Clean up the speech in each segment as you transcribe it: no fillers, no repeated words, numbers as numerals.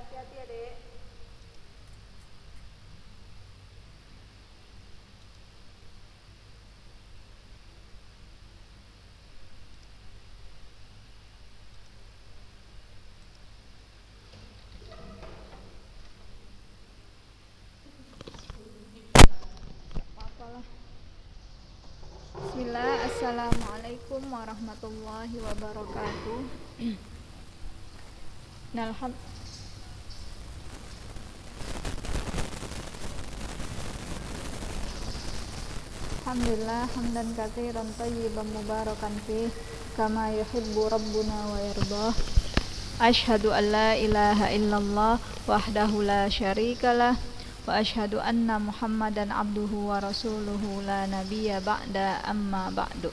hati-hati ya, Dek. Apalah. Bismillah, assalamualaikum warahmatullahi wabarakatuh. Alhamdulillah hamdan katsiran thayyiban mubarakan fih kama yuhibbu rabbuna wa yardah. Asyhadu an la ilaha illallah wahdahu la syarikalah wa asyhadu anna Muhammadan abduhu wa rasuluhu la nabiyya ba'da amma ba'du.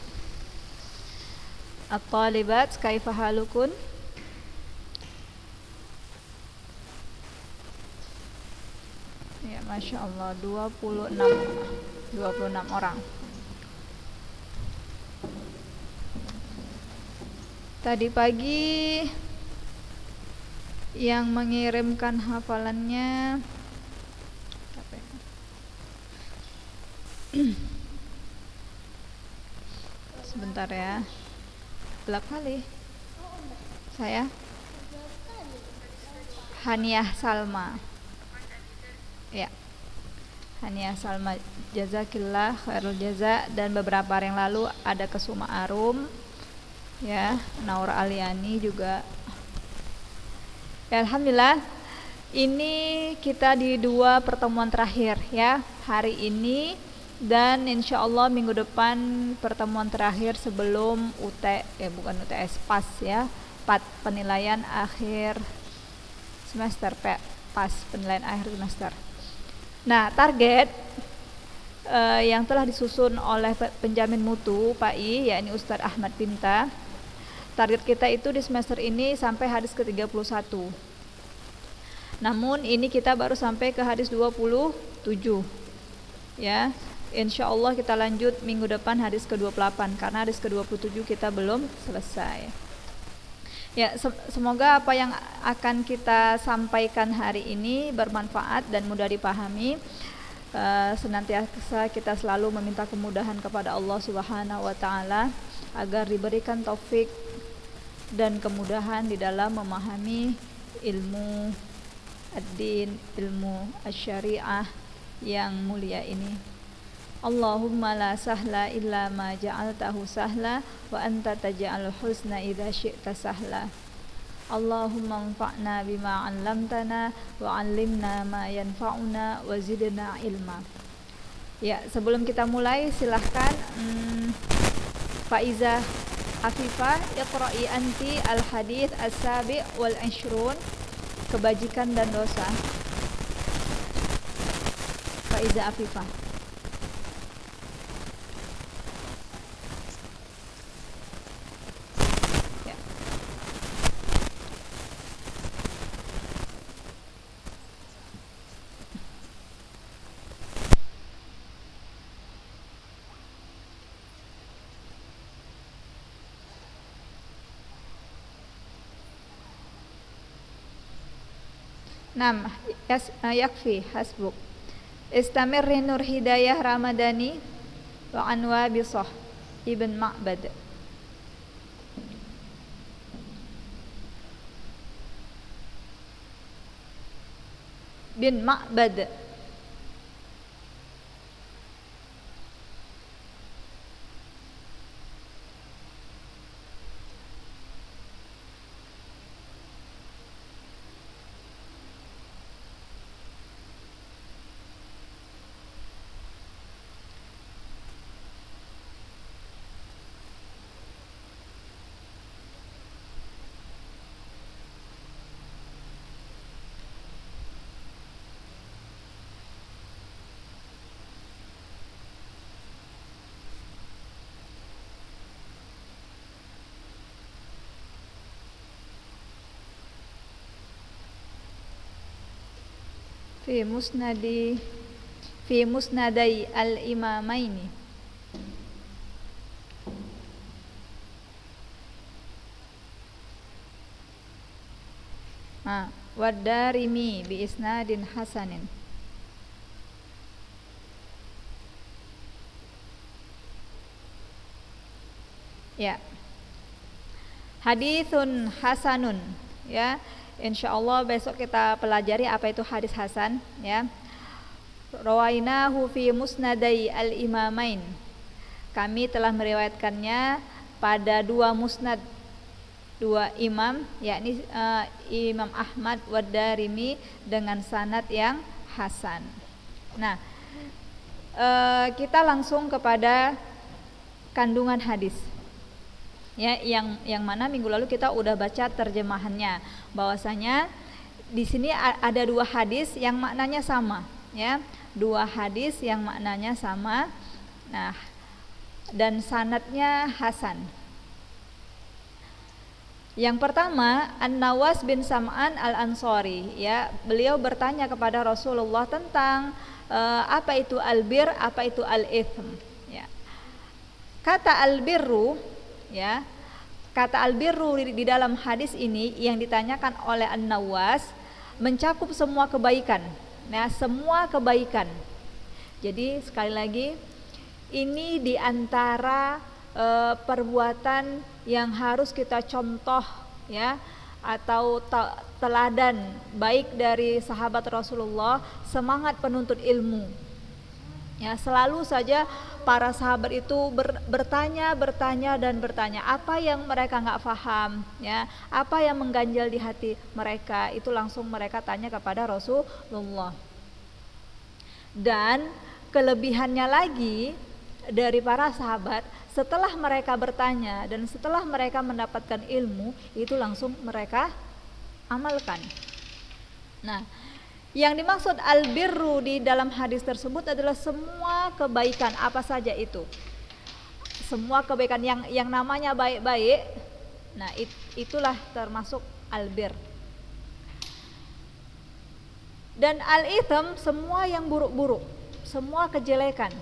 At-talibat kaifa halukun? Ya, Masya Allah, 26 orang. Tadi pagi yang mengirimkan hafalannya sebentar ya. Berapa kali? Saya Haniah Salma. Ya. Haniah Salma, jazakillah khairul jaza. Dan beberapa hari yang lalu ada Kesuma Arum, ya, Naur Aliani juga. Ya, alhamdulillah, ini kita di 2 pertemuan terakhir ya, hari ini dan insya Allah minggu depan pertemuan terakhir sebelum bukan UTS, PAS ya, penilaian akhir semester, PAS, penilaian akhir semester. Nah, target yang telah disusun oleh penjamin mutu PAI, yakni Ustadz Ahmad Pinta, target kita itu di semester ini sampai hadis ke-31. Namun ini kita baru sampai ke hadis 27. Ya. Insya Allah kita lanjut minggu depan hadis ke-28 karena hadis ke-27 kita belum selesai. Ya, semoga apa yang akan kita sampaikan hari ini bermanfaat dan mudah dipahami. Senantiasa kita selalu meminta kemudahan kepada Allah Subhanahu wa taala agar diberikan taufik dan kemudahan di dalam memahami ilmu ad-din, ilmu asy-syariah yang mulia ini. Allahumma la sahla illa ma ja'altahu sahla wa anta taj'alul husna idza syi'ta sahla. Allahumma anfa'na bima 'allamtana wa 'allimna ma yanfa'una wa zidna ilma. Ya, sebelum kita mulai silahkan Faiza Afifah, iqra'i anti al-hadits as-sabi' wal 'ishrun, kebajikan dan dosa. Faiza Afifah. Ya. Nam, yakfi hasbuk. Istamirri Nur Hidayah Ramadhani wa Anwa Bisah Ibn Ma'bad. Bin Ma'bad. Fi musnadai al-imamaini. Wad-Darimi bi isnadin hasanin. Ya. Haditsun hasanun, ya. Insyaallah besok kita pelajari apa itu hadis hasan, ya. Rawainahu fi musnadai al-imamain. Kami telah meriwayatkannya pada dua musnad, dua imam, yakni Imam Ahmad wa Darimi dengan sanad yang hasan. Nah, kita langsung kepada kandungan hadis. Ya, yang mana minggu lalu kita udah baca terjemahannya, bahwasanya di sini ada dua hadis yang maknanya sama, ya. Dua hadis yang maknanya sama. Nah, dan sanadnya hasan. Yang pertama, An-Nawas bin Sam'an Al-Ansari, ya. Beliau bertanya kepada Rasulullah tentang apa itu albir, apa itu al-ithm, ya. Kata albirru, ya. Kata albirru di dalam hadis ini yang ditanyakan oleh An-Nawas mencakup semua kebaikan. Nah, semua kebaikan. Jadi sekali lagi, ini diantara perbuatan yang harus kita contoh, ya, atau teladan baik dari sahabat Rasulullah, semangat penuntut ilmu. Ya, selalu saja para sahabat itu bertanya dan bertanya apa yang mereka nggak paham, ya, apa yang mengganjal di hati mereka, itu langsung mereka tanya kepada Rasulullah. Dan kelebihannya lagi dari para sahabat, setelah mereka bertanya dan setelah mereka mendapatkan ilmu, itu langsung mereka amalkan. Nah, yang dimaksud albirru di dalam hadis tersebut adalah semua kebaikan, apa saja itu. Semua kebaikan yang namanya baik-baik. Nah, itulah termasuk albir. Dan al-itham semua yang buruk-buruk, semua kejelekan,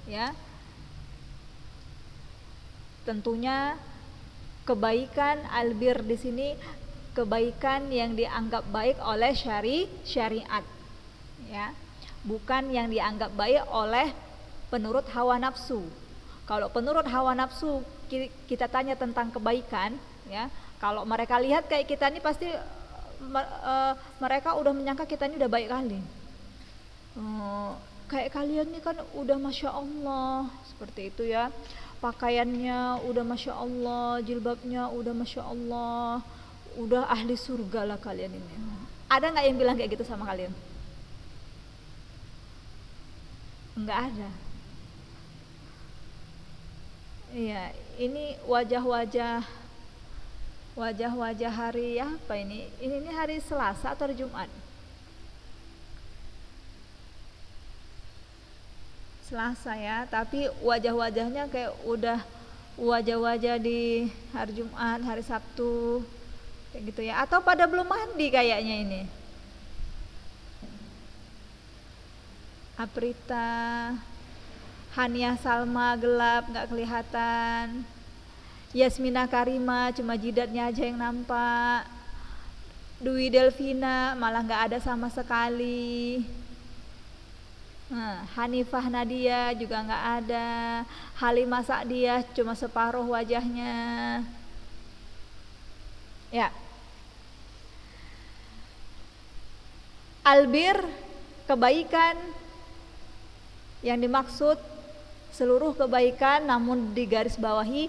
ya. Tentunya kebaikan albir di sini kebaikan yang dianggap baik oleh syariat, ya, bukan yang dianggap baik oleh penurut hawa nafsu. Kalau penurut hawa nafsu kita tanya tentang kebaikan, ya, kalau mereka lihat kayak kita ini pasti mereka udah menyangka kita ini udah baik kali. Kayak kalian ini kan udah masya Allah, seperti itu, ya. Pakaiannya udah masya Allah, jilbabnya udah masya Allah, udah ahli surga lah kalian ini. Ada nggak yang bilang kayak gitu sama kalian? Nggak ada. Iya, ini wajah-wajah hari apa ini? Ini hari Selasa atau hari Jumat? Selasa, ya, tapi wajah-wajahnya kayak udah wajah-wajah di hari Jumat, hari Sabtu, kayak gitu, ya. Atau pada belum mandi kayaknya ini. Aprita, Hania Salma gelap, nggak kelihatan. Yasmina Karima cuma jidatnya aja yang nampak. Dwi Delvina malah nggak ada sama sekali. Hanifah Nadia juga nggak ada. Halimah Sa'diyah cuma separuh wajahnya, ya. Albir kebaikan yang dimaksud seluruh kebaikan, namun digarisbawahi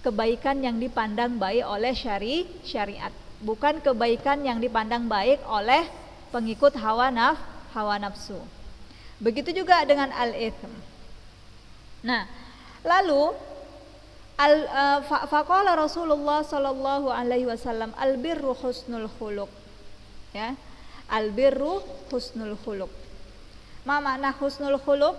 kebaikan yang dipandang baik oleh syariat, bukan kebaikan yang dipandang baik oleh pengikut hawa nafsu. Begitu juga dengan al-ithm. Nah, lalu faqala Rasulullah sallallahu alaihi wasallam albirru husnul khuluq, ya. Albirru husnul khuluq. Ma makna husnul khuluq?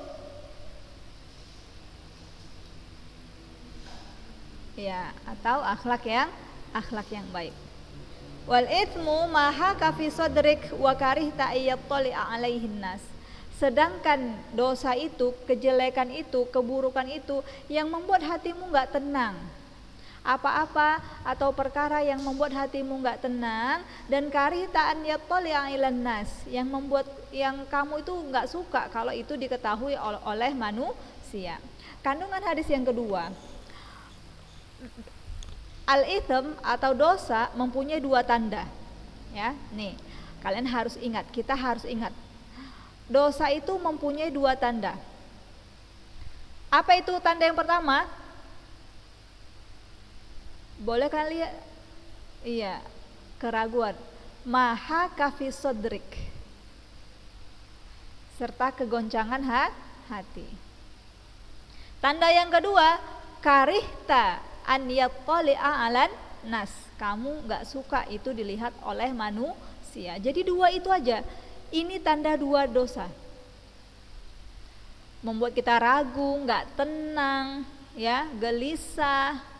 Ya, atau akhlak yang baik. Wal ithmu ma haka fi sadrik wa karihta ayattali alaihin nas. Sedangkan dosa itu, kejelekan itu, keburukan itu yang membuat hatimu nggak tenang, apa-apa atau perkara yang membuat hatimu nggak tenang, dan karihta an yattali'a ilan nas, yang membuat yang kamu itu nggak suka kalau itu diketahui oleh manusia. Kandungan hadis yang kedua, al-itsm atau dosa mempunyai dua tanda. Ya, nih kalian harus ingat, kita harus ingat, dosa itu mempunyai dua tanda. Apa itu tanda yang pertama? Boleh kalian lihat? Iya, keraguan. Maha kafi sodrik, serta kegoncangan hati. Tanda yang kedua, karihta an yattali'a alan nas, kamu nggak suka itu dilihat oleh manusia. Jadi dua itu aja. Ini tanda dua dosa. Membuat kita ragu, nggak tenang, ya, gelisah,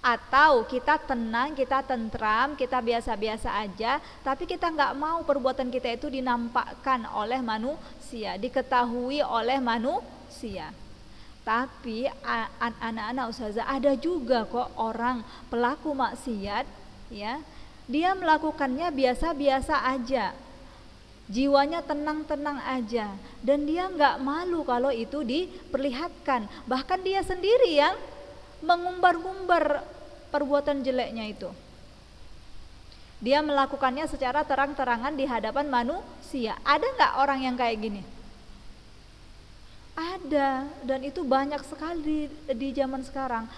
atau kita tenang, kita tentram, kita biasa-biasa aja, tapi kita nggak mau perbuatan kita itu dinampakkan oleh manusia, diketahui oleh manusia. Tapi anak-anak ustazah, ada juga kok orang pelaku maksiat, ya, dia melakukannya biasa-biasa aja, jiwanya tenang-tenang aja, dan dia nggak malu kalau itu diperlihatkan. Bahkan dia sendiri yang mengumbar-ngumbar perbuatan jeleknya itu. Dia melakukannya secara terang-terangan di hadapan manusia. Ada nggak orang yang kayak gini? Ada, dan itu banyak sekali di zaman sekarang.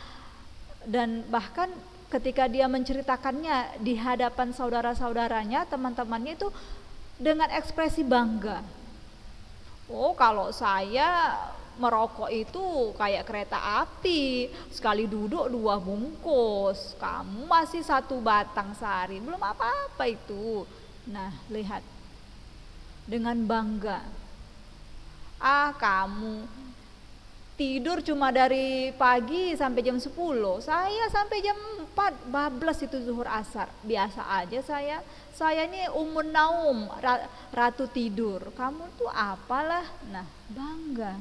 Dan bahkan ketika dia menceritakannya di hadapan saudara-saudaranya, teman-temannya itu dengan ekspresi bangga. Oh, kalau saya merokok itu kayak kereta api, sekali duduk 2 bungkus, kamu masih 1 batang sehari, belum apa-apa itu. Nah, lihat, dengan bangga. Kamu tidur cuma dari pagi sampai jam 10, saya sampai jam 4 bablas itu zuhur asar. Biasa aja saya ini naum, ratu tidur. Kamu tuh apalah. Nah, bangga.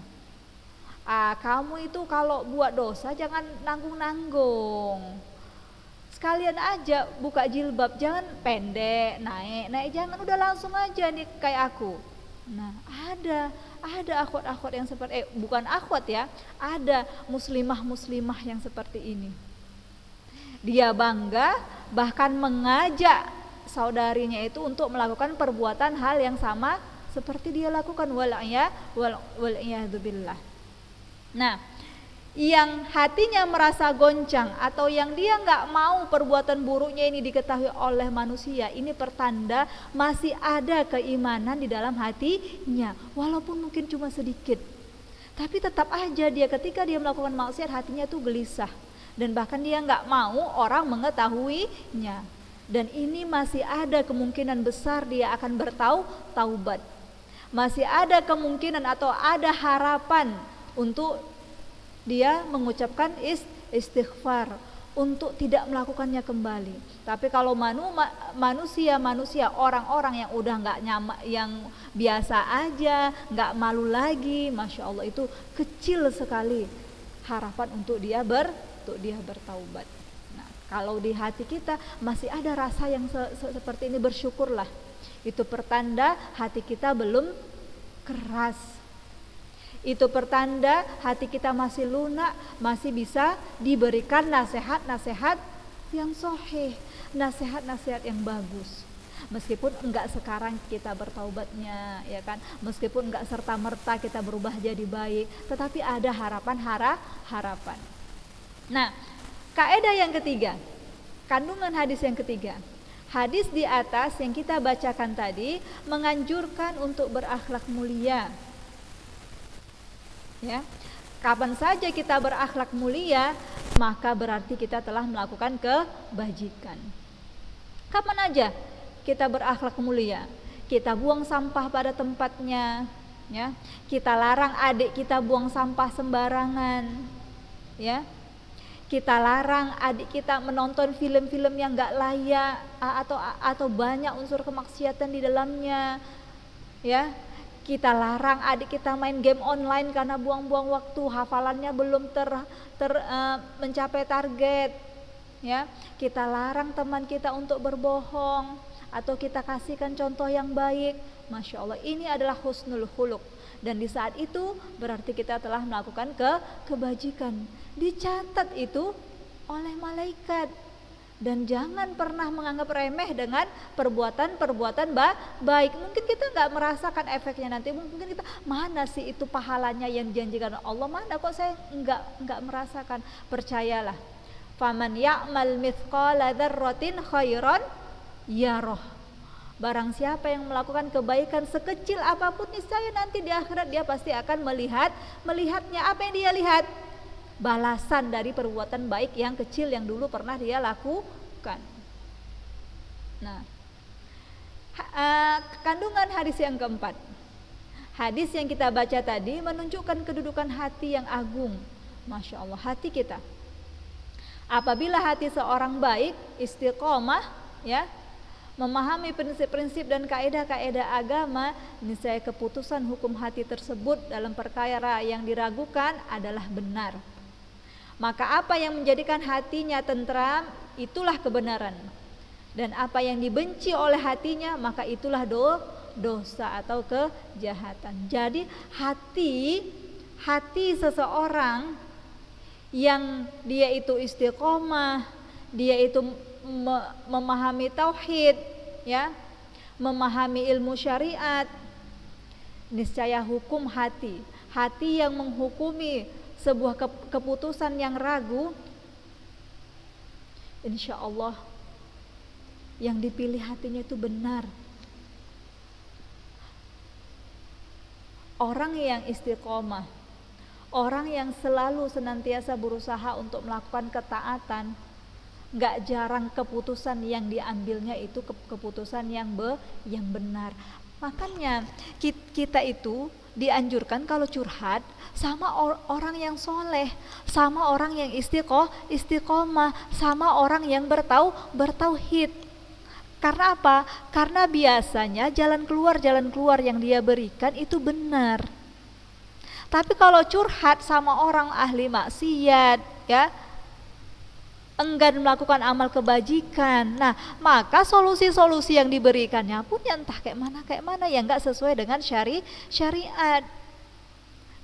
Kamu itu kalau buat dosa jangan nanggung-nanggung. Sekalian aja buka jilbab, jangan pendek, naik, jangan, udah langsung aja nih kayak aku. Nah, ada akhwat-akhwat yang seperti bukan akhwat ya, ada muslimah yang seperti ini. Dia bangga, bahkan mengajak saudarinya itu untuk melakukan perbuatan hal yang sama seperti dia lakukan, wal'iyadzubillah. Nah, yang hatinya merasa goncang atau yang dia nggak mau perbuatan buruknya ini diketahui oleh manusia, ini pertanda masih ada keimanan di dalam hatinya, walaupun mungkin cuma sedikit. Tapi tetap aja dia ketika dia melakukan maksiat, hatinya tuh gelisah, dan bahkan dia nggak mau orang mengetahuinya. Dan ini masih ada kemungkinan besar dia akan bertaubat. Masih ada kemungkinan atau ada harapan untuk dia mengucapkan istighfar, untuk tidak melakukannya kembali. Tapi kalau manusia orang-orang yang udah nggak nyaman, yang biasa aja, nggak malu lagi, masya Allah, itu kecil sekali harapan untuk dia bertaubat. Nah, kalau di hati kita masih ada rasa yang seperti ini, bersyukurlah. Itu pertanda hati kita belum keras. Itu pertanda hati kita masih lunak, masih bisa diberikan nasihat-nasihat yang sahih, nasihat-nasihat yang bagus. Meskipun enggak sekarang kita bertaubatnya, ya kan, meskipun enggak serta-merta kita berubah jadi baik, tetapi ada harapan. Nah, kaidah yang ketiga, kandungan hadis yang ketiga. Hadis di atas yang kita bacakan tadi menganjurkan untuk berakhlak mulia. Ya, kapan saja kita berakhlak mulia, maka berarti kita telah melakukan kebajikan. Kapan aja kita berakhlak mulia? Kita buang sampah pada tempatnya, ya. Kita larang adik kita buang sampah sembarangan, ya. Kita larang adik kita menonton film-film yang enggak layak atau banyak unsur kemaksiatan di dalamnya, ya. Kita larang adik kita main game online karena buang-buang waktu, hafalannya belum mencapai target, ya. Kita larang teman kita untuk berbohong atau kita kasihkan contoh yang baik. Masya Allah, ini adalah husnul khuluq. Dan di saat itu berarti kita telah melakukan kebajikan. Dicatat itu oleh malaikat. Dan jangan pernah menganggap remeh dengan perbuatan-perbuatan baik. Mungkin kita nggak merasakan efeknya nanti. Mungkin kita, mana sih itu pahalanya yang dijanjikan Allah, mana kok saya nggak merasakan. Percayalah, faman ya'mal mithqala dzarratin khairan yarah. Barang siapa yang melakukan kebaikan sekecil apapun, niscaya nanti di akhirat dia pasti akan melihatnya. Apa yang dia lihat? Balasan dari perbuatan baik yang kecil yang dulu pernah dia lakukan. Nah, kandungan hadis yang keempat. Hadis yang kita baca tadi menunjukkan kedudukan hati yang agung. Masya Allah, hati kita. Apabila hati seorang baik, istiqomah, ya, memahami prinsip-prinsip dan kaidah-kaidah agama, niscaya keputusan hukum hati tersebut dalam perkara yang diragukan adalah benar. Maka apa yang menjadikan hatinya tentram, itulah kebenaran. Dan apa yang dibenci oleh hatinya, maka itulah dosa atau kejahatan. Jadi hati seseorang yang dia itu istiqomah, dia itu memahami tauhid, ya, memahami ilmu syariat, niscaya hukum hati yang menghukumi sebuah keputusan yang ragu, insya Allah yang dipilih hatinya itu benar. Orang yang istiqomah, orang yang selalu senantiasa berusaha untuk melakukan ketaatan, gak jarang keputusan yang diambilnya itu keputusan yang benar. Makanya kita itu dianjurkan kalau curhat sama orang yang soleh, sama orang yang istiqomah, sama orang yang bertauhid. Karena apa? Karena biasanya jalan keluar yang dia berikan itu benar. Tapi kalau curhat sama orang ahli maksiat, ya, enggan melakukan amal kebajikan, nah maka solusi-solusi yang diberikannya pun ya entah kayak mana yang nggak sesuai dengan syariat.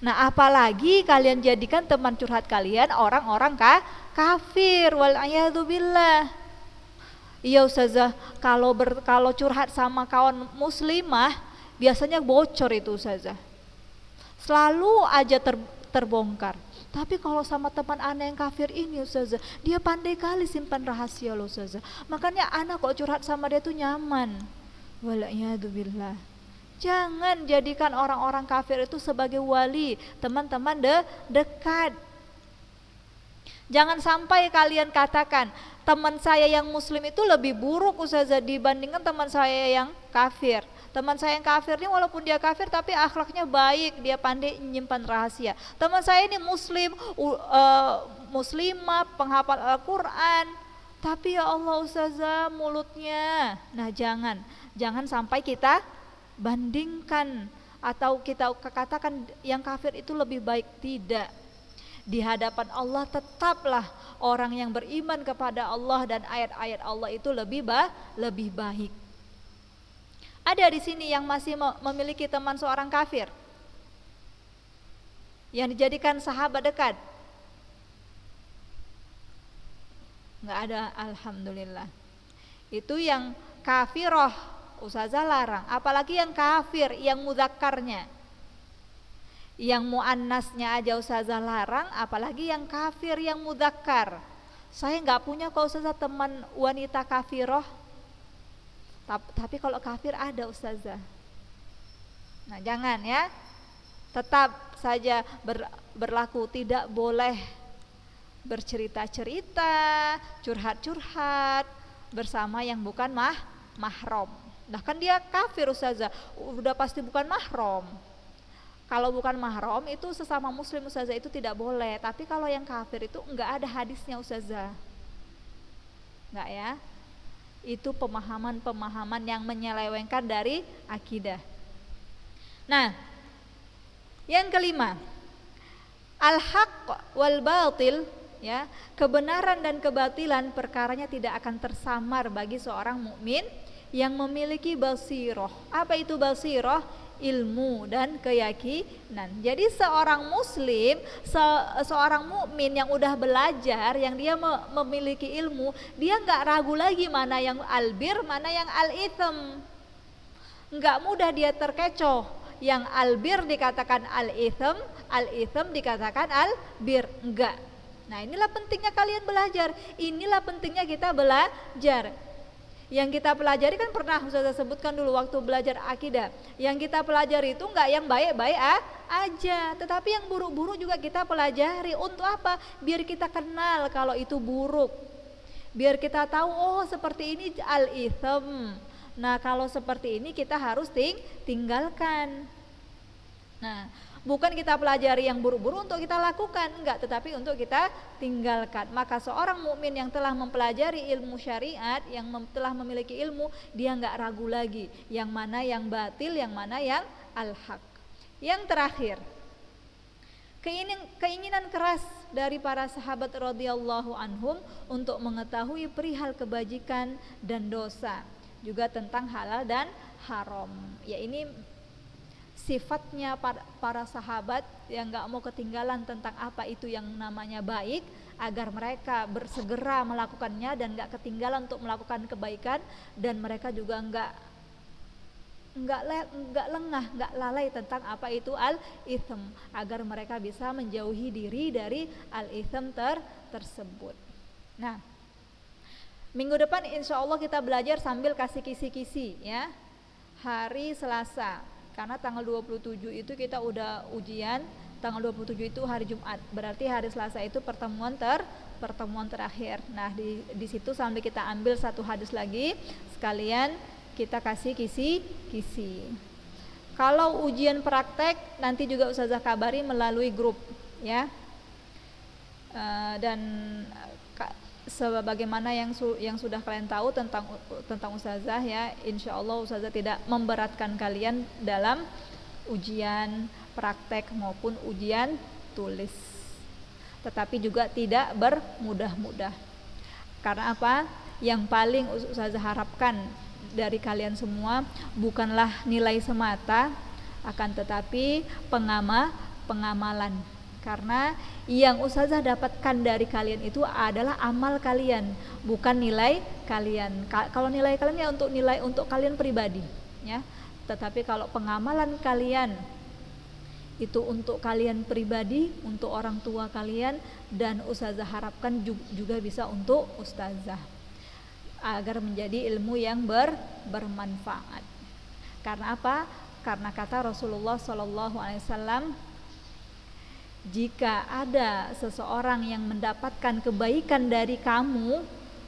Nah apalagi kalian jadikan teman curhat kalian orang-orang kafir, wal'iyadzubillah. Iya Ustazah, kalau curhat sama kawan muslimah biasanya bocor itu Ustazah, selalu aja terbongkar. Tapi kalau sama teman anak yang kafir ini Ustazah, dia pandai kali simpan rahasia loh Ustazah. Makanya anak kok curhat sama dia tuh nyaman. Wal'iyadzubillah. Jangan jadikan orang-orang kafir itu sebagai wali, teman-teman dekat. Jangan sampai kalian katakan teman saya yang muslim itu lebih buruk Ustazah dibandingkan teman saya yang kafir. Teman saya yang kafir ini walaupun dia kafir tapi akhlaknya baik, dia pandai menyimpan rahasia. Teman saya ini muslim, muslimah, penghafal Al-Quran, tapi ya Allah Ustazah mulutnya. Nah jangan sampai kita bandingkan atau kita katakan yang kafir itu lebih baik. Tidak. Di hadapan Allah tetaplah orang yang beriman kepada Allah dan ayat-ayat Allah itu lebih baik. Ada di sini yang masih memiliki teman seorang kafir yang dijadikan sahabat dekat? Nggak ada, alhamdulillah. Itu yang kafiroh Ustazah larang, apalagi yang kafir yang mudzakarnya. Yang muannasnya aja Ustazah larang, apalagi yang kafir yang mudzakkar. Saya nggak punya kok Ustazah teman wanita kafiroh. Tapi kalau kafir ada Ustazah. Nah jangan ya, tetap saja berlaku, tidak boleh bercerita-cerita, curhat-curhat bersama yang bukan mahram. Nah kan dia kafir Ustazah, udah pasti bukan mahram. Kalau bukan mahram itu sesama muslim Ustazah itu tidak boleh. Tapi kalau yang kafir itu enggak ada hadisnya Ustazah. Enggak ya? Itu pemahaman-pemahaman yang menyelewengkan dari akidah. Nah, yang kelima, al-haq wal batil ya, kebenaran dan kebatilan perkaranya tidak akan tersamar bagi seorang mukmin yang memiliki basiroh. Apa itu basiroh? Ilmu dan keyakinan. Jadi seorang muslim, seorang mukmin yang udah belajar, yang dia memiliki ilmu, dia nggak ragu lagi mana yang albir, mana yang al-itham. Nggak mudah dia terkecoh. Yang albir dikatakan al-itham dikatakan albir. Enggak. Nah, inilah pentingnya kalian belajar. Inilah pentingnya kita belajar. Yang kita pelajari kan pernah Ustazah sebutkan dulu waktu belajar akidah. Yang kita pelajari itu enggak yang baik-baik aja, tetapi yang buruk-buruk juga kita pelajari. Untuk apa? Biar kita kenal kalau itu buruk. Biar kita tahu, oh seperti ini al-itham. Nah, kalau seperti ini kita harus tinggalkan. Nah, bukan kita pelajari yang buruk-buruk untuk kita lakukan, enggak, tetapi untuk kita tinggalkan. Maka seorang mukmin yang telah mempelajari ilmu syariat, yang telah memiliki ilmu, dia enggak ragu lagi yang mana yang batil, yang mana yang al-haq. Yang terakhir, keinginan keras dari para sahabat radhiyallahu anhum untuk mengetahui perihal kebajikan dan dosa, juga tentang halal dan haram. Ya, ini sifatnya para sahabat yang gak mau ketinggalan tentang apa itu yang namanya baik, agar mereka bersegera melakukannya dan gak ketinggalan untuk melakukan kebaikan, dan mereka juga nggak lengah, nggak lalai tentang apa itu al-itham, agar mereka bisa menjauhi diri dari al-itham tersebut. Nah, minggu depan insya Allah kita belajar sambil kasih kisi-kisi ya, hari Selasa. Karena tanggal 27 itu kita udah ujian, tanggal 27 itu hari Jumat. Berarti hari Selasa itu pertemuan terakhir. Nah, di situ sambil kita ambil satu hadis lagi, sekalian kita kasih kisi-kisi. Kalau ujian praktek nanti juga Ustazah kabari melalui grup ya. Dan sebagaimana yang sudah kalian tahu tentang Ustazah ya, insya Allah Ustazah tidak memberatkan kalian dalam ujian praktek maupun ujian tulis, tetapi juga tidak bermudah-mudah. Karena apa? Yang paling Ustazah harapkan dari kalian semua bukanlah nilai semata, akan tetapi pengamalan. Karena yang Ustazah dapatkan dari kalian itu adalah amal kalian, bukan nilai kalian. Kalau nilai kalian ya untuk kalian pribadi ya. Tetapi kalau pengamalan kalian itu untuk kalian pribadi, untuk orang tua kalian, dan Ustazah harapkan juga bisa untuk Ustazah, agar menjadi ilmu yang bermanfaat. Karena apa? Karena kata Rasulullah SAW, jika ada seseorang yang mendapatkan kebaikan dari kamu,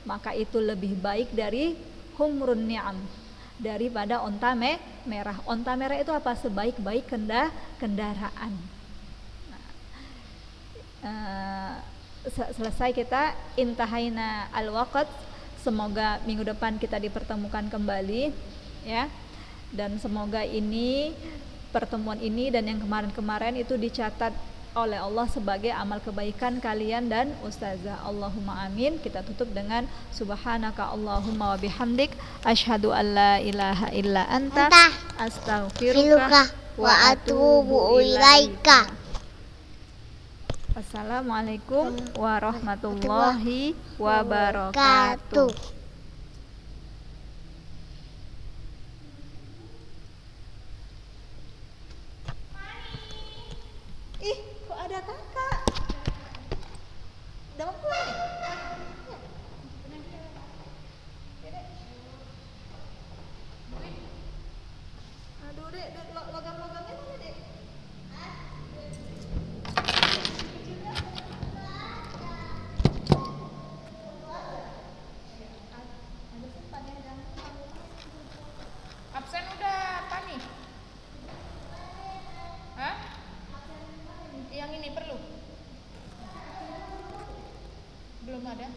maka itu lebih baik dari humrun ni'am, daripada onta merah. Onta merah itu apa? Sebaik-baik kendaraan. Selesai kita, intahaina al-waqt. Semoga minggu depan kita dipertemukan kembali ya. Dan semoga ini, pertemuan ini dan yang kemarin-kemarin itu dicatat oleh Allah sebagai amal kebaikan kalian dan Ustazah. Allahumma amin. Kita tutup dengan subhanaka Allahumma wa bihamdik asyhadu an la ilaha illa anta astaghfiruka wa atubu ilaika. Assalamualaikum warahmatullahi wabarakatuh. Ih, kok ada kakak? Udah mau pulang nih? Aduh dek, logam-logamnya mana dek? Absen udah apa nih? Hah? Yang ini perlu? Belum ada.